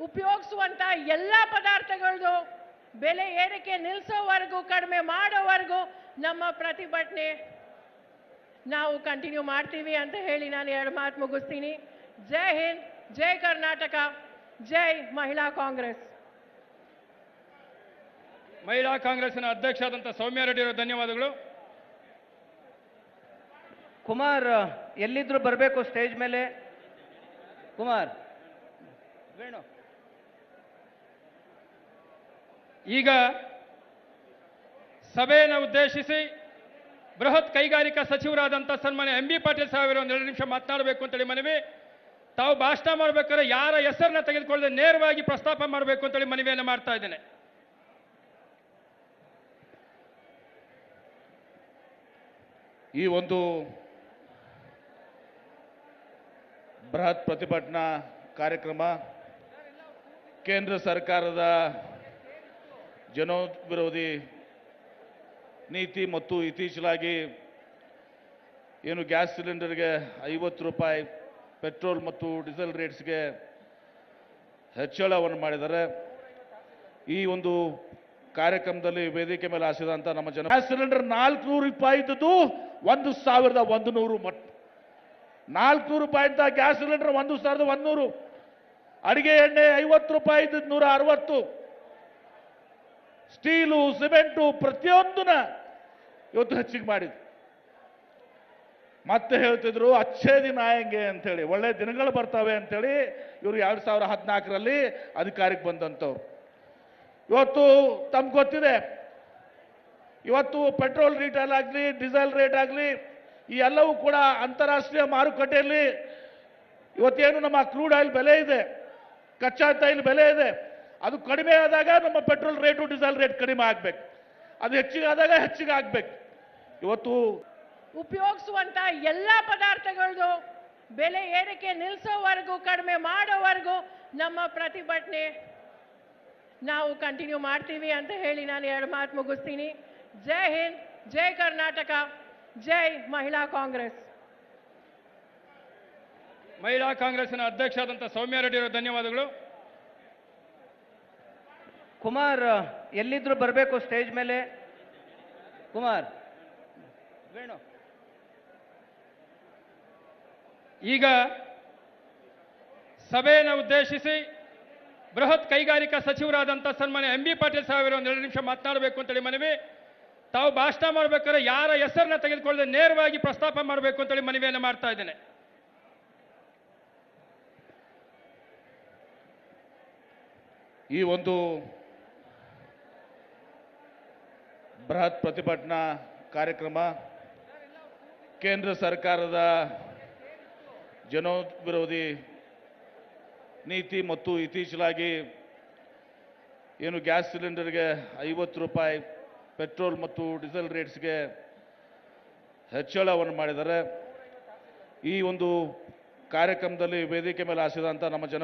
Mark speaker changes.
Speaker 1: ಉಪಯೋಗಿಸುವಂತ ಎಲ್ಲ ಪದಾರ್ಥಗಳದು ಬೆಲೆ ಏರಿಕೆ ನಿಲ್ಲಿಸೋವರೆಗೂ ಕಡಿಮೆ ಮಾಡೋವರೆಗೂ ನಮ್ಮ ಪ್ರತಿಭಟನೆ ನಾವು ಕಂಟಿನ್ಯೂ ಮಾಡ್ತೀವಿ ಅಂತ ಹೇಳಿ ನಾನು ಎರಡು ಮಾತು ಮುಗಿಸ್ತೀನಿ. ಜೈ ಹಿಂದ್, ಜೈ ಕರ್ನಾಟಕ, ಜೈ ಮಹಿಳಾ ಕಾಂಗ್ರೆಸ್.
Speaker 2: ಮಹಿಳಾ ಕಾಂಗ್ರೆಸ್ನ ಅಧ್ಯಕ್ಷರಾದಂಥ ಸೌಮ್ಯ ರೆಡ್ಡಿ ಅವರು ಧನ್ಯವಾದಗಳು.
Speaker 3: ಕುಮಾರ್ ಎಲ್ಲಿದ್ರು ಬರಬೇಕು ಸ್ಟೇಜ್ ಮೇಲೆ. ಕುಮಾರ್ ವೇಣು.
Speaker 2: ಈಗ ಸಭೆಯನ್ನು ಉದ್ದೇಶಿಸಿ ಬೃಹತ್ ಕೈಗಾರಿಕಾ ಸಚಿವರಾದಂಥ ಸನ್ಮಾನ್ಯ ಎಂ ಬಿ ಪಾಟೀಲ್ ಸಾಹೇಬರು ಒಂದು 2 ನಿಮಿಷ ಮಾತನಾಡಬೇಕು ಅಂತೇಳಿ ಮನವಿ. ತಾವು ಭಾಷಣ ಮಾಡಬೇಕಾದ್ರೆ ಯಾರ ಹೆಸರನ್ನ ತೆಗೆದುಕೊಳ್ಳದೆ ನೇರವಾಗಿ ಪ್ರಸ್ತಾಪ ಮಾಡಬೇಕು ಅಂತೇಳಿ ಮನವಿಯನ್ನು ಮಾಡ್ತಾ ಇದ್ದೇನೆ.
Speaker 4: ಈ ಒಂದು ಬೃಹತ್ ಪ್ರತಿಭಟನಾ ಕಾರ್ಯಕ್ರಮ ಕೇಂದ್ರ ಸರ್ಕಾರದ ಜನವಿರೋಧಿ ನೀತಿ ಮತ್ತು ಇತ್ತೀಚಲಾಗಿ ಏನು ಗ್ಯಾಸ್ ಸಿಲಿಂಡರ್ಗೆ 50 ರೂಪಾಯಿ, ಪೆಟ್ರೋಲ್ ಮತ್ತು ಡೀಸೆಲ್ ರೇಟ್ಸ್ಗೆ ಹೆಚ್ಚಳವನ್ನು ಮಾಡಿದ್ದಾರೆ. ಈ ಒಂದು ಕಾರ್ಯಕ್ರಮದಲ್ಲಿ ವೇದಿಕೆ ಮೇಲೆ ಆಸಿದಂಥ ನಮ್ಮ ಗ್ಯಾಸ್ ಸಿಲಿಂಡರ್ 400 ರೂಪಾಯಿ ಇದ್ದದ್ದು 1100 ಮಟ್ಟ. 400 ರೂಪಾಯಿಂದ ಗ್ಯಾಸ್ ಸಿಲಿಂಡರ್ 1100. ಅಡಿಗೆ ಎಣ್ಣೆ 50 ರೂಪಾಯಿ ಇದ್ದದ್ದು 160. ಸ್ಟೀಲು, ಸಿಮೆಂಟು ಪ್ರತಿಯೊಂದನ್ನ ಇವತ್ತು ಹೆಚ್ಚಿಗೆ ಮಾಡಿದ್ರು. ಮತ್ತೆ ಹೇಳ್ತಿದ್ರು ಅಚ್ಚೇ ದಿನ ಆಯಂಗೆ ಅಂತೇಳಿ, ಒಳ್ಳೆ ದಿನಗಳು ಬರ್ತವೆ ಅಂತೇಳಿ ಇವರು 2014ರಲ್ಲಿ ಅಧಿಕಾರಕ್ಕೆ ಬಂದಂಥವ್ರು. ಇವತ್ತು ತಮ್ಗೆ ಗೊತ್ತಿದೆ, ಇವತ್ತು ಪೆಟ್ರೋಲ್ ರೇಟ್ ಆಗಲಿ, ಡೀಸೆಲ್ ರೇಟ್ ಆಗಲಿ, ಈ ಎಲ್ಲವೂ ಕೂಡ ಅಂತಾರಾಷ್ಟ್ರೀಯ ಮಾರುಕಟ್ಟೆಯಲ್ಲಿ ಇವತ್ತೇನು ನಮ್ಮ ಕ್ರೂಡ್ ಆಯಿಲ್ ಬೆಲೆ ಇದೆ, ಕಚ್ಚಾ ತೈಲ ಬೆಲೆ ಇದೆ, ಅದು ಕಡಿಮೆ ಆದಾಗ ನಮ್ಮ ಪೆಟ್ರೋಲ್ ರೇಟು ಡೀಸೆಲ್ ರೇಟ್ ಕಡಿಮೆ ಆಗ್ಬೇಕು, ಅದು ಹೆಚ್ಚಿಗೆ ಆದಾಗ ಹೆಚ್ಚಿಗೆ ಆಗ್ಬೇಕು. ಇವತ್ತು
Speaker 1: ಉಪಯೋಗಿಸುವಂತ ಎಲ್ಲ ಪದಾರ್ಥಗಳದು ಬೆಲೆ ಏರಿಕೆ ನಿಲ್ಲಿಸೋವರೆಗೂ ಕಡಿಮೆ ಮಾಡೋವರೆಗೂ ನಮ್ಮ ಪ್ರತಿಭಟನೆ ನಾವು ಕಂಟಿನ್ಯೂ ಮಾಡ್ತೀವಿ ಅಂತ ಹೇಳಿ ನಾನು ಎರಡು ಮಾತು ಮುಗಿಸ್ತೀನಿ. ಜೈ ಹಿಂದ್, ಜೈ ಕರ್ನಾಟಕ, ಜೈ ಮಹಿಳಾ ಕಾಂಗ್ರೆಸ್.
Speaker 2: ಮಹಿಳಾ ಕಾಂಗ್ರೆಸ್ನ ಅಧ್ಯಕ್ಷರಾದಂಥ ಸೌಮ್ಯ ರೆಡ್ಡಿ ಅವರು ಧನ್ಯವಾದಗಳು.
Speaker 3: ಕುಮಾರ್ ಎಲ್ಲಿದ್ರು ಬರಬೇಕು ಸ್ಟೇಜ್ ಮೇಲೆ. ಕುಮಾರ್ ವೇಣು.
Speaker 2: ಈಗ ಸಭೆಯನ್ನು ಉದ್ದೇಶಿಸಿ ಬೃಹತ್ ಕೈಗಾರಿಕಾ ಸಚಿವರಾದಂಥ ಸನ್ಮಾನ್ಯ ಎಂ ಬಿ ಪಾಟೀಲ್ ಸಾಹೇಬರು ಒಂದು 2 ನಿಮಿಷ ಮಾತನಾಡಬೇಕು ಅಂತೇಳಿ ಮನವಿ. ತಾವು ಭಾಷಣ ಮಾಡಬೇಕಾದ್ರೆ ಯಾರ ಹೆಸರನ್ನ ತೆಗೆದುಕೊಳ್ಳದೆ ನೇರವಾಗಿ ಪ್ರಸ್ತಾಪ ಮಾಡಬೇಕು ಅಂತೇಳಿ ಮನವಿಯನ್ನು ಮಾಡ್ತಾ ಇದ್ದೇನೆ.
Speaker 4: ಈ ಒಂದು ಬೃಹತ್ ಪ್ರತಿಭಟನಾ ಕಾರ್ಯಕ್ರಮ ಕೇಂದ್ರ ಸರ್ಕಾರದ ಜನವಿರೋಧಿ ನೀತಿ ಮತ್ತು ಇತ್ತೀಚಲಾಗಿ ಏನು ಗ್ಯಾಸ್ ಸಿಲಿಂಡರ್ಗೆ 50 ರೂಪಾಯಿ, ಪೆಟ್ರೋಲ್ ಮತ್ತು ಡೀಸೆಲ್ ರೇಟ್ಸ್ಗೆ ಹೆಚ್ಚಳವನ್ನು ಮಾಡಿದ್ದಾರೆ. ಈ ಒಂದು ಕಾರ್ಯಕ್ರಮದಲ್ಲಿ ವೇದಿಕೆ ಮೇಲೆ ಆಸಿದಂಥ ನಮ್ಮ